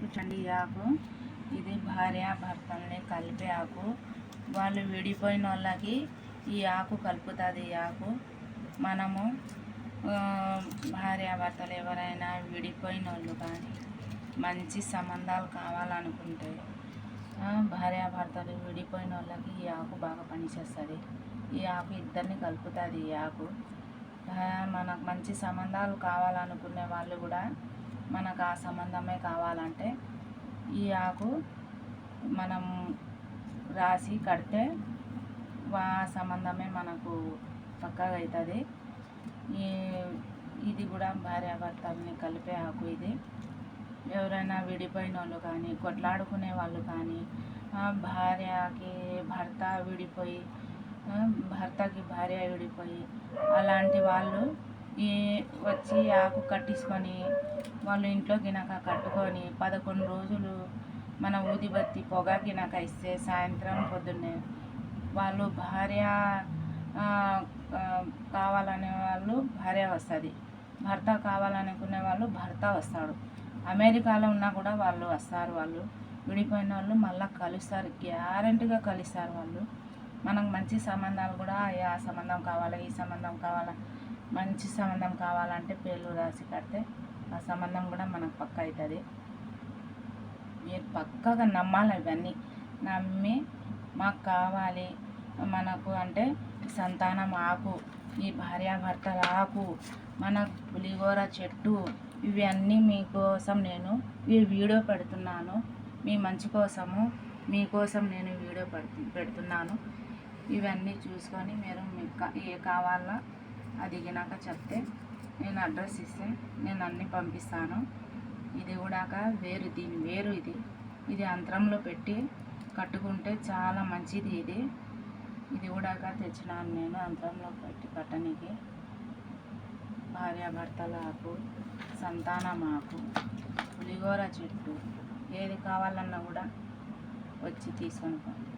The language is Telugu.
ఆకు చండి ఆకు. ఇది భార్య భర్తల్ని కలిపే ఆకు. వాళ్ళు విడిపోయిన వాళ్ళకి ఈ ఆకు కలుపుతుంది. ఈ ఆకు మనము భార్యాభర్తలు ఎవరైనా విడిపోయిన వాళ్ళు కానీ మంచి సంబంధాలు కావాలనుకుంటే భార్యాభర్తలు విడిపోయిన వాళ్ళకి ఈ ఆకు బాగా పనిచేస్తుంది. ఈ ఆకు ఇద్దరిని కలుపుతుంది. ఈ ఆకు మనకు మంచి సంబంధాలు కావాలనుకునే వాళ్ళు కూడా మనకు ఆ సంబంధమే కావాలంటే ఈ ఆకు మనం రాసి కడితే ఆ సంబంధమే మనకు పక్కాగా అవుతుంది. ఇది కూడా భార్యాభర్తల్ని కలిపే ఆకు. ఇది ఎవరైనా విడిపోయిన వాళ్ళు కానీ కొట్లాడుకునే వాళ్ళు కానీ భార్యకి భర్త విడిపోయి భర్తకి భార్య విడిపోయి అలాంటి వాళ్ళు వచ్చి ఆకు కట్టించుకొని వాళ్ళు ఇంట్లో గినక కట్టుకొని 11 రోజులు మన ఊదిబత్తి పొగ గినక ఇస్తే సాయంత్రం పొద్దున్నే వాళ్ళు భార్య కావాలనే వాళ్ళు భార్య వస్తుంది, భర్త కావాలనుకునే వాళ్ళు భర్త వస్తాడు. అమెరికాలో ఉన్నా కూడా వాళ్ళు వస్తారు. వాళ్ళు విడిపోయిన వాళ్ళు మళ్ళీ కలుస్తారు, గ్యారెంటీగా కలుస్తారు. వాళ్ళు మనకు మంచి సంబంధాలు కూడా ఆ సంబంధం కావాలి, ఈ సంబంధం కావాలా, మంచి సంబంధం కావాలంటే పేర్లు రాసి కడితే ఆ సంబంధం కూడా మనకు పక్క అవుతుంది. మీరు పక్కగా నమ్మాలి. ఇవన్నీ నమ్మి మాకు కావాలి మనకు అంటే సంతానం ఆకు, ఈ భార్యాభర్తల ఆకు, మన పులిగోర చెట్టు, ఇవన్నీ మీకోసం నేను ఈ వీడియో పెడుతున్నాను. మీ మంచి కోసము మీకోసం నేను వీడియో పెడుతున్నాను. ఇవన్నీ చూసుకొని మీరు మీకు ఏ కావాలో అది గినాక చెప్తే నేను అడ్రస్ ఇస్తే నేను అన్నీ పంపిస్తాను. ఇది కూడా వేరు, దీని వేరు. ఇది అంతరంలో పెట్టి కట్టుకుంటే చాలా మంచిది. ఇది కూడా తెచ్చినాను నేను అంతరంలో పెట్టి కట్టనికి. భార్యాభర్తల ఆకు, సంతానం ఆకు, పులిగోర చెట్టు, ఏది కావాలన్నా కూడా వచ్చి తీసుకొని పోండి.